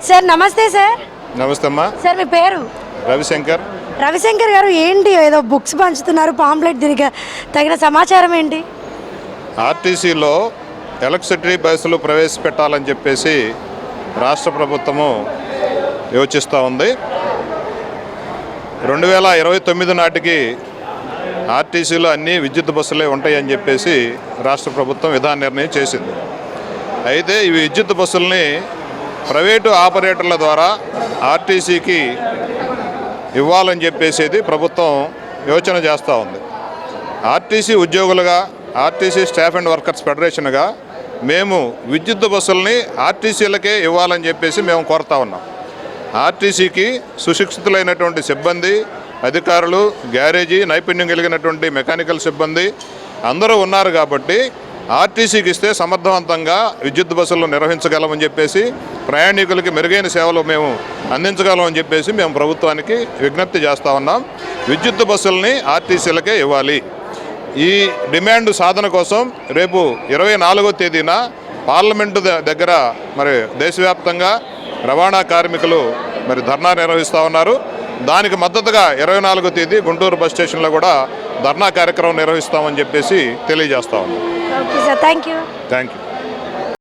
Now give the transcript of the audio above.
Sir నమస్తే sir. నమస్తే అమ్మా. సార్ మీ పేరు? రవిశంకర్. రవిశంకర్ గారు, ఏంటి ఏదో బుక్స్ పంచుతున్నారు, పాంప్లెట్, దీనికి తగిన సమాచారం ఏంటి? ఆర్టీసీలో ఎలక్ట్రిసిటీ బస్సులు ప్రవేశపెట్టాలని చెప్పేసి రాష్ట్ర ప్రభుత్వము యోచిస్తూ ఉంది. 2029 నాటికి ఆర్టీసీలో అన్ని విద్యుత్ బస్సులే ఉంటాయని చెప్పేసి రాష్ట్ర ప్రభుత్వం విధాన నిర్ణయం చేసింది. అయితే ఈ విద్యుత్ బస్సుల్ని ప్రైవేటు ఆపరేటర్ల ద్వారా ఆర్టీసీకి ఇవ్వాలని చెప్పేసి ప్రభుత్వం యోచన చేస్తూ ఉంది. ఆర్టీసీ ఉద్యోగులుగా, ఆర్టీసీ స్టాఫ్ అండ్ వర్కర్స్ ఫెడరేషన్గా మేము విద్యుత్ బస్సుల్ని ఆర్టీసీలకే ఇవ్వాలని చెప్పేసి మేము కోరుతా ఉన్నాం. ఆర్టీసీకి సుశిక్షితులైనటువంటి సిబ్బంది, అధికారులు, గ్యారేజీ నైపుణ్యం కలిగినటువంటి మెకానికల్ సిబ్బంది అందరూ ఉన్నారు కాబట్టి ఆర్టీసీకి ఇస్తే సమర్థవంతంగా విద్యుత్ బస్సులను నిర్వహించగలమని చెప్పేసి, ప్రయాణికులకి మెరుగైన సేవలు మేము అందించగలమని చెప్పేసి మేము ప్రభుత్వానికి విజ్ఞప్తి చేస్తూ ఉన్నాం. విద్యుత్ బస్సుల్ని ఆర్టీసీలకే ఇవ్వాలి. ఈ డిమాండ్ సాధన కోసం రేపు 24వ తేదీన పార్లమెంటు దగ్గర మరి దేశవ్యాప్తంగా రవాణా కార్మికులు మరి ధర్నా నిర్వహిస్తూ ఉన్నారు. దానికి మద్దతుగా 24వ తేదీ గుంటూరు బస్ స్టేషన్లో కూడా ధర్నా కార్యక్రమం నిర్వహిస్తామని చెప్పేసి తెలియజేస్తా ఉన్నాం. Okay sir, thank you. Thank you.